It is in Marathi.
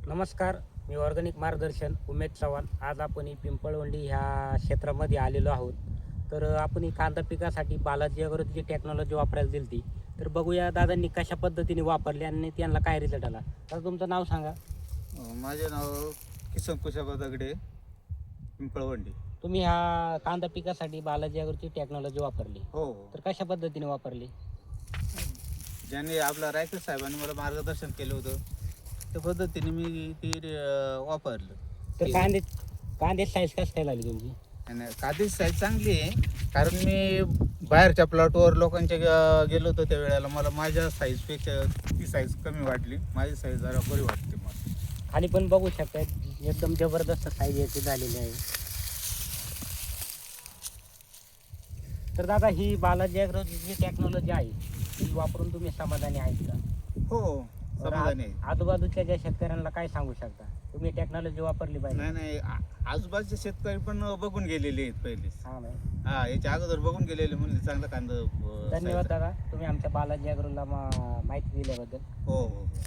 नमस्कार, मी ऑर्गॅनिक मार्गदर्शन उमेश चव्हाण. आज आपण ही पिंपळवंडी ह्या क्षेत्रामध्ये आलेलो आहोत. तर आपण ही कांदा पिकासाठी बालाजी अग्रोची टेक्नॉलॉजी वापरायला दिली ती. तर बघूया दादांनी कशा पद्धतीने वापरली आणि त्यांना काय रिझल्ट आला. तर तुमचं नाव सांगा. माझे नाव किसन कुशाबा दगडे, पिंपळवंडी. तुम्ही ह्या कांदा पिकासाठी बालाजी अग्रोची टेक्नॉलॉजी वापरली, हो. तर कशा पद्धतीने वापरली? ज्यांनी आपला रायकर साहेबांनी मला मार्गदर्शन केलं होतं त्या पद्धतीने मी ती वापरलं. तर कांदे साईज कसं काय लागली तुमची? आणि कांद्याची साईज चांगली आहे, कारण मी बाहेरच्या प्लॉटवर लोकांच्या गेलो होतो त्या वेळेला मला माझ्या साईजपेक्षा ती साईज कमी वाटली. माझी साईज जरा बरी वाटते मला. खाली पण बघू शकता, एकदम जबरदस्त साईज याची झालेली आहे. तर दादा, ही बालाजी अग्रोची जी टेक्नॉलॉजी आहे ती वापरून तुम्ही समाधानी आहेत का? हो, समाधानी आहे. आजूबाजूच्या ज्या शेतकऱ्यांना काय सांगू शकता? तुम्ही टेक्नॉलॉजी वापरली पाहिजे. नाही, आजूबाजूचे शेतकरी पण बघून गेलेले आहेत पहिलेच. हा नाही. हा, याच्या अगोदर बघून गेलेले म्हणजे चांगलं कांदा धन्यवाद दादा, तुम्ही आमच्या बालाजी अग्रोला माहिती दिल्याबद्दल. हो.